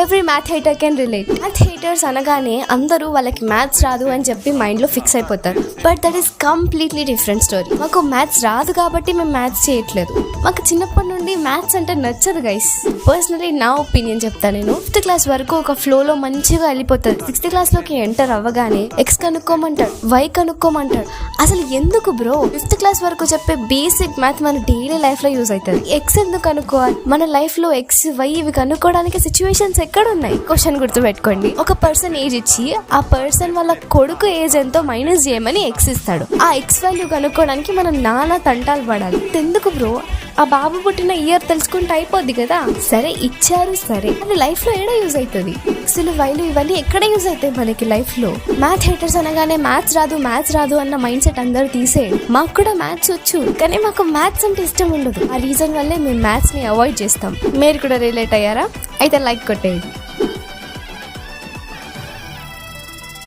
Every math hater can relate. Math haters అనగానే అందరూ వాళ్ళకి మ్యాథ్స్ రాదు అని చెప్పి మైండ్ లో ఫిక్స్ అయిపోతారు. But that is completely different story. మాకు మ్యాథ్స్ రాదు కాబట్టి మేము మ్యాథ్స్ చేయట్లేదు. మాకు చిన్నప్పటి నుండి మ్యాథ్స్ అంటే నచ్చదు గైస్. పర్సనలీ నా ఒపీనియన్ చెప్తా. నేను 5th క్లాస్ వరకు ఒక ఫ్లో లో మంచిగా వెళ్ళిపోతుంది. 6th క్లాస్ లోకి ఎంటర్ అవ్వగానే ఎక్స్ కనుక్కోమంటాడు, వై కనుక్కోమంటాడు. అసలు ఎందుకు బ్రో? 5th క్లాస్ వరకు చెప్పే బేసిక్ మ్యాథ్ మన డైలీ లైఫ్ లో యూజ్ అవుతుంది. ఎక్స్ ఎందుకు కనుక్కోవాలి? మన లైఫ్ లో ఎక్స్ వై ఇవి కనుక్కోవడానికి సిచ్యువేషన్స్ ఎక్కడ ఉన్నాయి? క్వశ్చన్ గుర్తు పెట్టుకోండి. ఒక పర్సన్ ఏజ్ ఇచ్చి ఆ పర్సన్ వాళ్ళ కొడుకు ఏజ్ ఎంతో మైనస్ చేయమని ఎక్స్ ఇస్తాడు. ఆ ఎక్స్ వాల్యూ కనుక్కోవడానికి మనం నానా తంటాలు పడాలి. ఎందుకు బ్రో? ఆ బాబు పుట్టిన ఇయర్ తెలుసుకుంటే అయిపోద్ది కదా. సరే ఇచ్చారు, సరే అది లైఫ్ లో ఏడా యూజ్ అవుతుంది? అసలు వైలు ఇవన్నీ ఎక్కడ యూజ్ అవుతాయి మనకి లైఫ్ లో? మ్యాథ్ హేటర్స్ అనగానే మ్యాథ్స్ రాదు అన్న మైండ్ సెట్ అందరూ తీసేయండి. మాకు కూడా మ్యాథ్స్ వచ్చు, కానీ మాకు మ్యాథ్స్ అంటే ఇష్టం ఉండదు. ఆ రీజన్ వల్లే మేము మ్యాథ్స్ ని అవాయిడ్ చేస్తాం. మీరు కూడా రిలేట్ అయ్యారా? అయితే లైక్ కొట్టేయండి.